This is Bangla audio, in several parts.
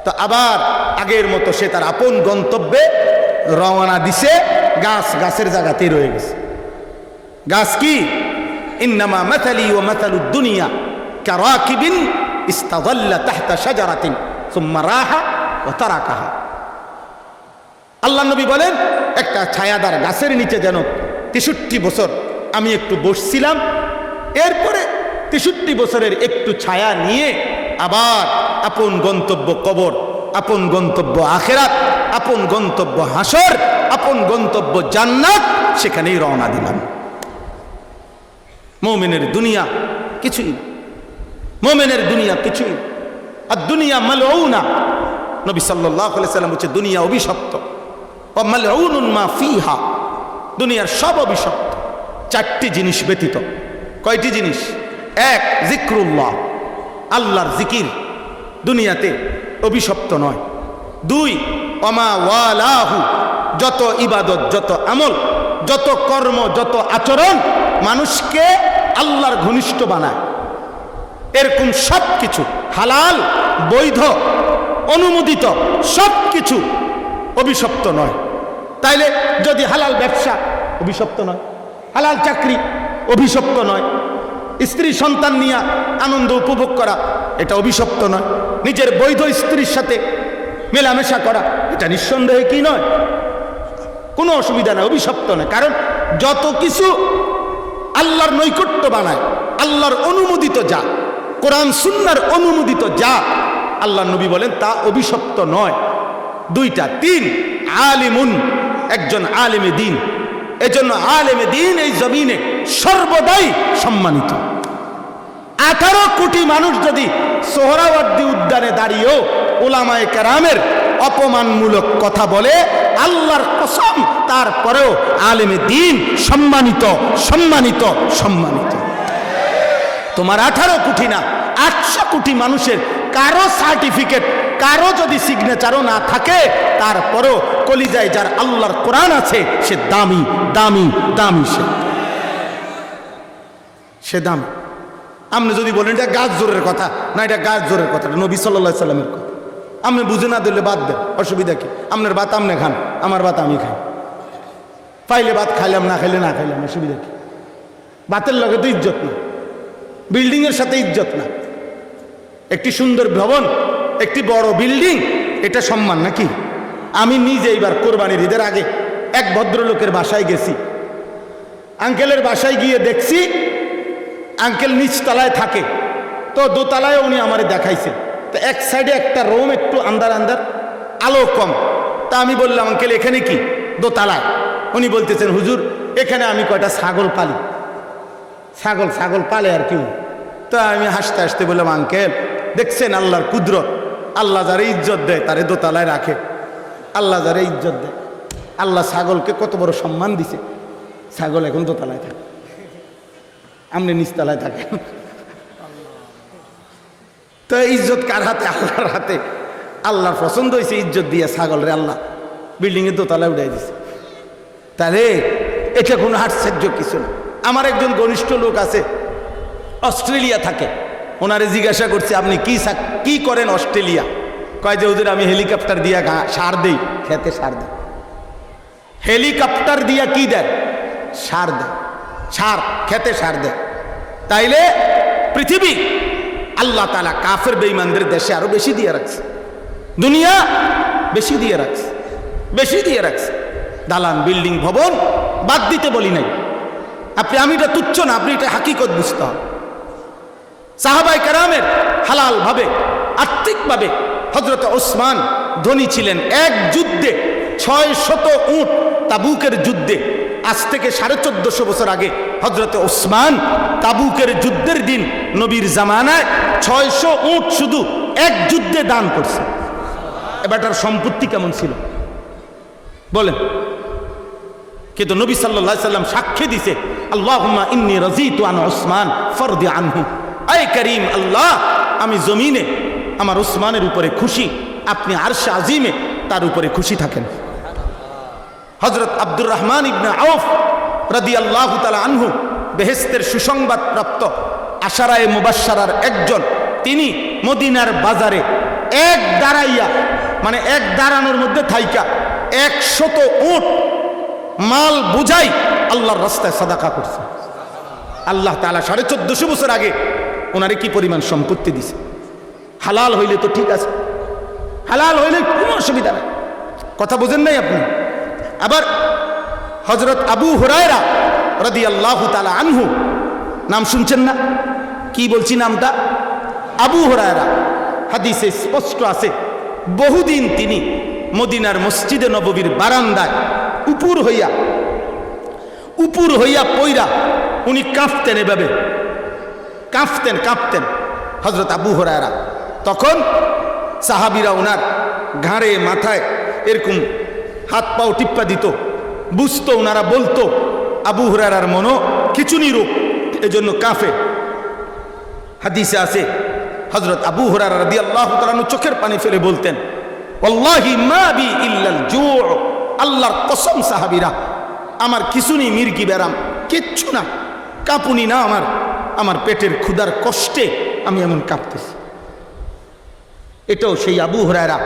তো আবার আগের মতো সে তার আপন গন্তব্যে রওনা দিছে। গাছ গাছের জায়গাতেই রয়ে গেছে। গাছ কি? ইন্নামা মাথালি ওয়া মাথালুদ দুনিয়া কারাকিবিন ইস্তাযাল্লা তাহতা শাজারাতিন সুম্মা রাহা ওয়া তারাকাহা। আল্লাহ নবী বলেন, একটা ছায়াদার গাছের নিচে যেন 63 বছর আমি একটু বসছিলাম, এরপরে 63 বছরের একটু ছায়া নিয়ে আবার আপন গন্তব্য কবর, আপন গন্তব্য আখিরাত, আপন গন্তব্য হাসর, আপন গন্তব্য জান্নাত, সেখানেই রওনা দিলাম। মুমিনের দুনিয়া কিছুই না, মুমিনের দুনিয়া কিছুই না। আর দুনিয়া মালউনা, নবী সাল্লাল্লাহু আলাইহি সাল্লাম বলেছে দুনিয়া অভিশপ্ত। ওয়া মালউনুন মা ফিহা, দুনিয়ার সব অভিশপ্ত 4টি জিনিস ব্যতীত। কয়টি জিনিস? 1, জিক্রুল্লাহ, আল্লাহর জিকির দুনিয়াতে অভিশপ্ত নয়। 2, ওমা ওয়ালাহু, যত ইবাদত, যত আমল, যত কর্ম, যত আচরণ মানুষকে আল্লাহর ঘনিষ্ঠ বানায়, এরকম সব কিছু হালাল, বৈধ, অনুমোদিত সব কিছু অভিশপ্ত নয়। তাইলে যদি হালাল ব্যবসা অভিশপ্ত নয়, হালাল চাকরি অভিশপ্ত নয়, স্ত্রী সন্তান নিয়ে আনন্দ উপভোগ করা এটা অভিশপ্ত নয়, নিজের বৈধ স্ত্রীর সাথে মেলামেশা করা এটা নিঃসন্দেহে কি নয়, কোনো অসুবিধা নয়, অভিশপ্ত নয়। কারণ যত কিছু আল্লাহর নৈকট্য বানায়, আল্লাহর অনুমোদিত যা, কোরআন সুন্নাহর অনুমোদিত যা, আল্লাহ নবী বলেন তা অভিশপ্ত নয়। 2টা। 3, আলিমুন, একজন আলেমে দ্বীন। এজন্য আলেমে দ্বীন এই জমিনে সর্বদাই সম্মানিত। 18 কোটি মানুষ যদি সোহরাওয়ার্দী উদ্যানে দাঁড়িয়েও উলামায়ে কেরামের অপমানমূলক কথা বলে, আল্লাহর কসম, তারপরেও আলেমে দ্বীন সম্মানিত, সম্মানিত, সম্মানিত। তোমার 18 কোটি না, 800 কোটি মানুষের কারো সার্টিফিকেট, কারো যদি সিগনেচারও না থাকে, তারপরেও কলিজায় যার আল্লাহর কোরআন আছে সে দামি, দামি, দামি, সে দামি। আপনি যদি বলেন এটা গাছ জোরের কথা, না এটা গাছ জোরের কথা, নবী সাল্লাল্লাহু আলাইহি সাল্লামের কথা। আপনি বুঝে না দিলে বাদ দেন, অসুবিধা কি? আপনার ভাত আপনি খান, আমার ভাত আমি খাই, পাইলে ভাত খাইলাম, না খাইলে না খাইলাম, অসুবিধা কি? ভাতের লগে তো ইজ্জত না, বিল্ডিং এর সাথে ইজ্জত না। একটি সুন্দর ভবন, একটি বড় বিল্ডিং, এটা সম্মান নাকি? আমি নিজে এইবার কোরবানির ঈদের আগে এক ভদ্রলোকের বাসায় গেছি। আঙ্কেলের বাসায় গিয়ে দেখছি আঙ্কেল নিচতলায় থাকে, তো দোতলায় উনি আমারে দেখাইছে। তো এক সাইডে একটা রুম একটু আন্দার আন্দার, আলো কম। তা আমি বললাম আঙ্কেল এখানে কি? দোতলায়। উনি বলতেছেন হুজুর এখানে আমি কয়টা ছাগল পালি। ছাগল পালে আর কি? তো আমি হাসতে হাসতে বললাম আঙ্কেল দেখছেন আল্লাহর কুদরত, আল্লাহ যারে ইজ্জত দেয় তারে দোতলায় রাখে। আল্লাহ যারে ইজ্জত দেয়, আল্লাহ ছাগলকে কত বড় সম্মান দিছে, ছাগল এখন দোতলায় থাকে, আপনি নিচতলায় থাকেন। তো ইজ্জত কার হাতে? আল্লাহর হাতে। আল্লাহর পছন্দ হয়েছে ইজ্জত দিয়ে ছাগল রে আল্লাহ বিল্ডিং এর দোতলায় উঠাই দিছে। তাহলে এটা কোনো আশ্চর্য কিছু না। আমার একজন ঘনিষ্ঠ লোক আছে, অস্ট্রেলিয়া থাকে। ওনারে জিজ্ঞাসা করছে আপনি কি করেন অস্ট্রেলিয়া? কয় যে হুজুর আমি হেলিকপ্টার দিয়া সার দেই, খেতে সার দেয়। হেলিকপ্টার দিয়া কি দেয়? সার দেয়, সার, খেতে সার দেয়। তাইলে পৃথিবী আল্লাহ তাআলা কাফের বেঈমানদের দেশে আরো বেশি দিয়ে রাখছে, দুনিয়া বেশি দিয়ে রাখছে, বেশি দিয়ে রাখছে। দালান, বিল্ডিং, ভবন বাদ দিতে বলি নাই। আমি এটা তুচ্ছ না, আপনি এটা হাকিকত বুঝতে হবে। সাহাবায়ে কেরামের হালাল ভাবে, আর্থিকভাবে হযরত ওসমান ধনী ছিলেন। এক যুদ্ধে 600 উট, তাবুকের যুদ্ধে, আজ থেকে 1450 বছর আগে হযরত ওসমান তাবুকের যুদ্ধের দিন নবীর জামানায় 600 উট শুধু এক যুদ্ধে দান করছে। এবারটার সম্পত্তি কেমন ছিল বলেন? কিন্তু নবী সাল্লাল্লাহু আলাইহি সাল্লাম সাক্ষী দিছে, আল্লাহুম্মা ইন্নী রাযীতু আন উসমান ফারদি আনহু। আয় করিম আল্লাহ, আমি জমিনে আমার উসমানের উপরে খুশি, আপনি আরশে আজিমে তার উপরে খুশি থাকেন। হযরত আব্দুর রহমান ইবনে আউফ রাদিয়াল্লাহু তাআলা আনহু বেহেশতের সুসংবাদ প্রাপ্ত আশারায়ে মুবাশশারার একজন। তিনি মদিনার বাজারে এক দাঁড়াইয়া মানে এক দাঁড়ানোর মধ্যে থাইকা 100 উট মাল বুঝাই আল্লাহর রাস্তায় সাদাকা করছে। আল্লাহ তাআলা 1450 বছর আগে ওনারে কি পরিমাণ সম্পত্তি দিছে। হালাল হইলে তো ঠিক আছে, হালাল হইলে কোনো অসুবিধা নেই, কথা বুঝেন নাই আপনি। আবার হযরত আবু হুরায়রা রাদিয়াল্লাহু তাআলা আনহু, নাম শুনছেন না? কি বলছি নামটা? আবু হুরায়রা। হাদিসে স্পষ্ট আছে, বহুদিন তিনি মদিনার মসজিদে নববীর বারান্দায় উপর হইয়া পইরা উনি কাঁপতেন, এভাবে কাঁপতেন হযরত আবু হুরায়রা। তখন সাহাবীরা ওনার ঘাড়ে মাথায় এরকম হাত পাও টিপ্পা দিত, বুঝতো, ওনারা বলতো আবু হুরায়রার মনো খিচুনি রোগ, এজন্য কাঁপে। হাদিসে আছে হযরত আবু হুরায়রা রাদিয়াল্লাহু তাআলা চোখের পানি ফেলে বলতেন, ওয়াল্লাহি মা বি ইল্লাল জু', আল্লাহর কসম সাহাবীরা, আমার খিচুনি মির্গি ব্যারাম কিচ্ছু না, কাঁপুনি না, আমার পেটের ক্ষুধার কষ্টে আমি এমন কাঁপতেছি। এটাও সেই আবু হুরায়রা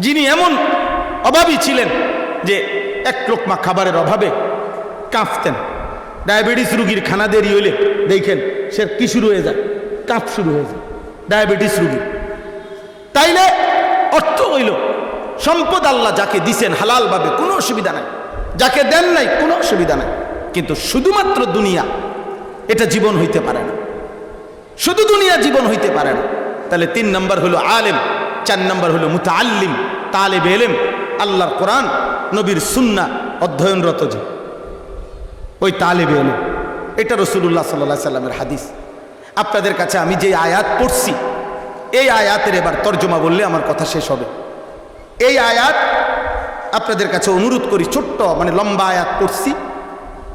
যিনি এমন অভাবী ছিলেন যে এক লোকমা খাবারের অভাবে কাঁপতেন। ডায়াবেটিস রুগীর খানা দেরি হইলে দেখেন সে কি শুরু হয়ে যায়, কাঁপ শুরু হয়ে যায়, ডায়াবেটিস রুগী। তাইলে অর্থ হইল সম্পদ আল্লাহ যাকে দিছেন হালালভাবে কোনো অসুবিধা নাই, যাকে দেন নাই কোনো অসুবিধা নাই, কিন্তু শুধুমাত্র দুনিয়া এটা জীবন হইতে পারে না, শুধু দুনিয়া জীবন হইতে পারে না। তাহলে 3 নম্বর হলো আলেম, 4 নম্বর হলো মুতাআল্লিম, তালেবে ইলম, আল্লাহর কোরআন নবীর সুন্নাহ অধ্যয়নরত যে ওই তালেবে ইলম। এটা রাসূলুল্লাহ সাল্লাল্লাহু আলাইহি সাল্লামের হাদিস। আপনাদের কাছে আমি যে আয়াত পড়ছি, এই আয়াতের এবার তর্জমা বললে আমার কথা শেষ হবে। এই আয়াত আপনাদের কাছে অনুরোধ করি, ছোট্ট মানে লম্বা আয়াত পড়ছি,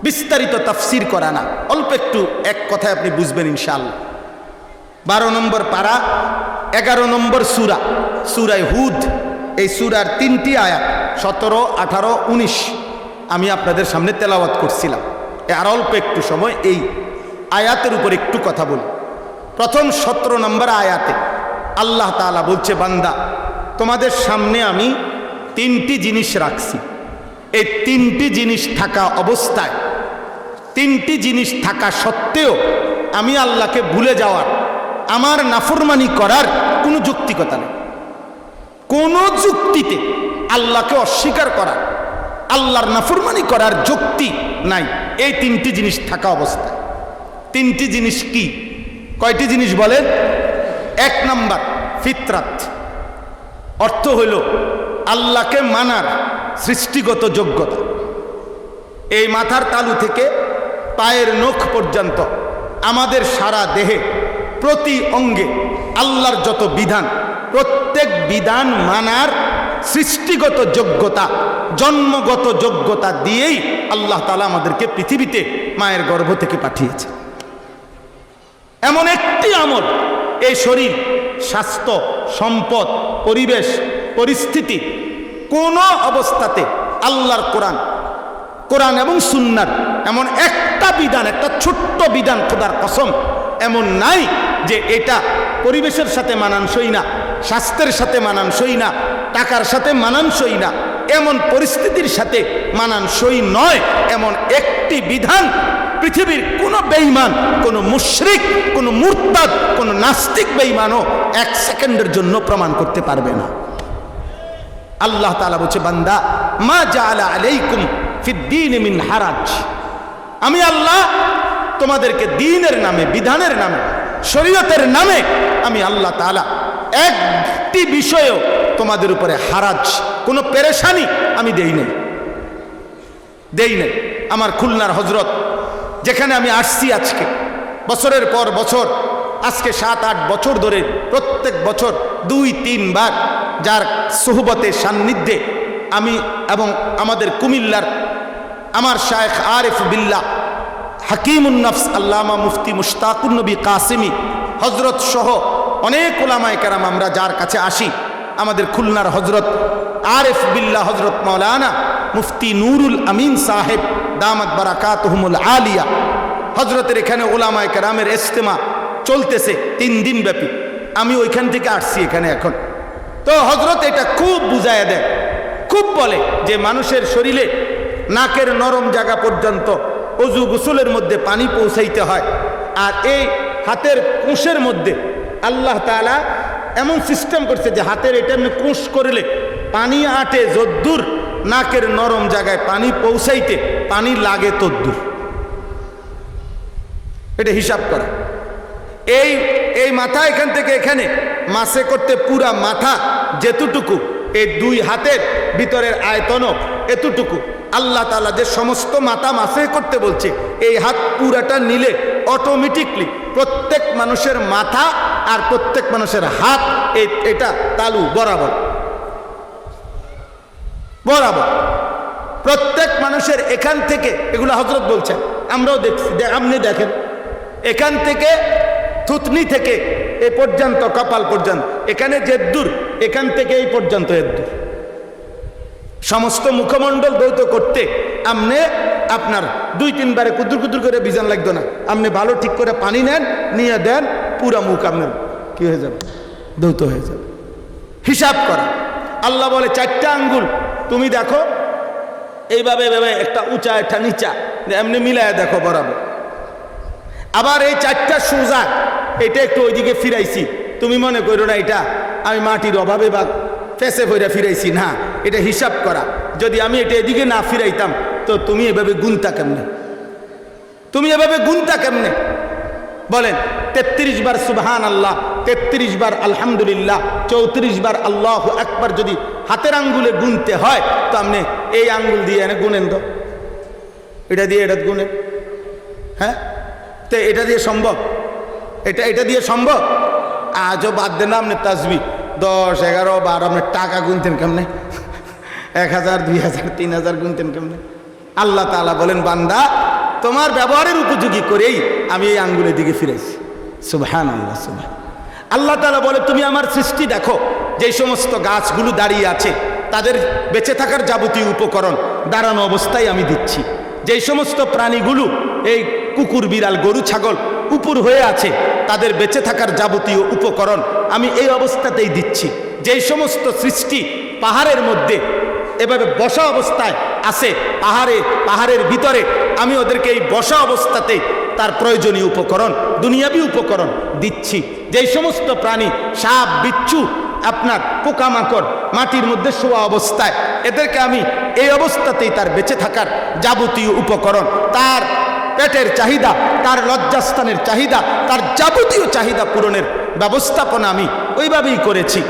বিস্তারিত তাফসির করা না, অল্প একটু এক কথায় আপনি বুঝবেন ইনশাআল্লাহ। 12 নম্বর পারা, 11 নম্বর সূরা, সূরায়ে হুদ। এই সূরার 3টি আয়াত 17, 18, 19 আমি আপনাদের সামনে তেলাওয়াত করছিলাম। আর অল্প একটু সময় এই আয়াতের উপর একটু কথা বলি। প্রথম 17 নম্বর আয়াতে আল্লাহ তাআলা বলছে, বান্দা তোমাদের সামনে আমি 3টি জিনিস রাখছি, এই 3টি জিনিস থাকা অবস্থায়, 3টি জিনিস থাকা সত্ত্বেও আমি আল্লাহকে ভুলে যাওয়ার, আমার নাফরমানি করার কোনো যৌক্তিকতা নেই। কোন যুক্তিতে আল্লাহকে অস্বীকার করার, আল্লাহর নাফরমানি করার যুক্তি নাই এই 3টি জিনিস থাকা অবস্থায়। 3টি জিনিস কি? কয়টি জিনিস বলেন? 1 নম্বর ফিতরাত, অর্থ হইল আল্লাহকে মানার সৃষ্টিগত যোগ্যতা। এই মাথার তালু থেকে পায়ের নখ পর্যন্ত আমাদের সারা দেহে প্রতি অঙ্গে আল্লাহর যত বিধান, প্রত্যেক বিধান মানার সৃষ্টিগত যোগ্যতা, জন্মগত যোগ্যতা দিয়েই আল্লাহ তাআলা আমাদেরকে পৃথিবীতে মায়ের গর্ভ থেকে পাঠিয়েছে। এমন একটি আমল এই শরীর, স্বাস্থ্য, সম্পদ, পরিবেশ, পরিস্থিতি কোন অবস্থাতে আল্লাহর কোরআন এবং সুন্নাহর এমন একটা বিধান, একটা ছোট্ট বিধান, খোদার কসম এমন নাই যে এটা পরিবেশের সাথে মানানসই না, স্বাস্থ্যের সাথে মানানসই না, টাকার সাথে মানানসই না, এমন পরিস্থিতির সাথে মানানসই নয়, এমন একটি বিধান পৃথিবীর কোনো বেঈমান, কোনো মুশরিক, কোনো মুরতাদ, কোনো নাস্তিক বেঈমানও 1 সেকেন্ডের জন্য প্রমাণ করতে পারবে না। আল্লাহ তাআলা বলছে, বান্দা মা জাআলা আলাইকুম ফিদ্দীন মিন হারাজ, আমি আল্লাহ তোমাদেরকে দ্বীনের নামে, বিধানের নামে, শরীয়তের নামে আমি আল্লাহ তাআলা একটি বিষয়েও তোমাদের উপরে হারাজ, কোনো পেরেশানি আমি দেই নাই। আমার খুলনার হযরত, যেখানে আমি আসছি আজকে বছরের পর বছর, আজকে 7-8 বছর ধরে প্রত্যেক বছর 2-3 বার যার সোহবতে, সান্নিধ্যে আমি এবং আমাদের কুমিল্লার আমার শায়েখ আরিফ বিল্লাহ হাকিমুন নফস আল্লামা মুফতি মুশতাকুন নবী কাসেমি হযরত সহ অনেক উলামায়ে কেরাম আমরা যার কাছে আসি, আমাদের খুলনার হযরত আরিফ বিল্লাহ হযরত মাওলানা মুফতি নুরুল আমিন সাহেব দামাত বারাকাতুহুমুল আলিয়া, হযরতের এখানে উলামায়ে কেরামের ইজতিমা চলতেছে 3 দিন ব্যাপী। আমি ওইখান থেকে আসছি এখানে এখন। তো হযরত এটা খুব বুঝাইয়া দেয়, খুব বলে যে মানুষের শরীরে নাকের নরম জায়গা পর্যন্ত অজু গোসলের মধ্যে পানি পৌঁছাইতে হয়। আর এই হাতের কুশের মধ্যে আল্লাহ তাআলা এমন সিস্টেম করছে যে হাতের এটা এমনি কুশ করলে পানি আটে যদ্দূর নাকের নরম জায়গায় পানি পৌঁছাইতে পানি লাগে তদ্দূর। এটা হিসাব করা। এই মাথা এখান থেকে এখানে মাসে করতে পুরা মাথা যেতটুকু, এই দুই হাতের ভিতরের আয়তনও এতটুকু। আল্লাহ তাআলা যে সমস্ত মাথা মাসে করতে বলছে, এই হাত পুরাটা নিলে অটোমেটিকলি প্রত্যেক মানুষের মাথা আর প্রত্যেক মানুষের হাত এটা তালু বরাবর বরাবর। প্রত্যেক মানুষের এখান থেকে, এগুলো হযরত বলছেন, আমরাও দেখছি, আপনি দেখেন এখান থেকে থুতনি থেকে এ পর্যন্ত কপাল পর্যন্ত, এখানে যেদ্দূর এখান থেকে এই পর্যন্ত এদ্দূর সমস্ত মুখমণ্ডল দ্বৈত করতে আপনি আপনার 2-3 বারে কুদুর কুদুর করে বিজান লাগতো না। আপনি ভালো ঠিক করে পানি নেন, নিয়ে দেন, পুরা মুখ আপনার কি হয়ে যাবে, দ্বৈত হয়ে যাবে। হিসাব করা। আল্লাহ বলে 4টা আঙ্গুল তুমি দেখো এইভাবে এভাবে, একটা উঁচা একটা নিচা, এমনি মিলায় দেখো বরাবর। আবার এই 4টা সোজা, এটা একটু ওইদিকে ফিরাইছি, তুমি মনে করো না এটা আমি মাটির অভাবে বা ফেসে ভইরা ফিরাইছি, না, এটা হিসাব করা। যদি আমি এটা এদিকে না ফিরাইতাম তো তুমি এভাবে গুনতা কেমনে, তুমি এভাবে গুনতা কেমনে? বলেন 33 বার সুবহানাল্লাহ, 33 বার আলহামদুলিল্লাহ, 34 বার আল্লাহু আকবার যদি হাতের আঙ্গুলে গুনতে হয় তো আপনি এই আঙ্গুল দিয়ে এনে গুনেন তো, এটা দিয়ে এটা গুনেন। হ্যাঁ, তো এটা দিয়ে সম্ভব? এটা দিয়ে সম্ভব? আজও বাদ দেন আপনি তাসবিহ 10, 11, 12, আপনার টাকা গুনতেন কেমনে? 1000, 2000, 3000 গুনতেন কেমনে? আল্লাহ তাআলা বলেন, বান্দা তোমার ব্যবহারের উপযোগী করেই আমি এই আঙ্গুলের দিকে ফিরেছি। সুবহানাল্লাহ, সুবহান। আল্লাহ তাআলা বলে, তুমি আমার সৃষ্টি দেখো, যেই সমস্ত গাছগুলো দাঁড়িয়ে আছে তাদের বেঁচে থাকার যাবতীয় উপকরণ দাঁড়ানো অবস্থায় আমি দিচ্ছি। যেই সমস্ত প্রাণীগুলো, এই কুকুর, বিড়াল, গরু, ছাগল উপর হয়ে আছে, তাদের বেঁচে থাকার যাবতীয় উপকরণ আমি এই অবস্থাতেই দিচ্ছি। যেই সমস্ত সৃষ্টি পাহাড়ের মধ্যে এভাবে বসা অবস্থায় আছে, পাহাড়ের ভিতরে আমি ওদেরকে এই বসা অবস্থাতে তার প্রয়োজনীয় উপকরণ, দুনিয়াবি উপকরণ দিচ্ছি। যেই সমস্ত প্রাণী, সাপ, বিচ্ছু, আপনার পোকামাকড় মাটির মধ্যে শোয়া অবস্থায়, এদেরকে আমি এই অবস্থাতেই তার বেঁচে থাকার যাবতীয় উপকরণ, তার পেটের চাহিদা, তার লজ্জাস্থানের চাহিদা, তার যাবতীয় চাহিদা পূরণের ব্যবস্থাপনা আমি ওইভাবেই করেছি।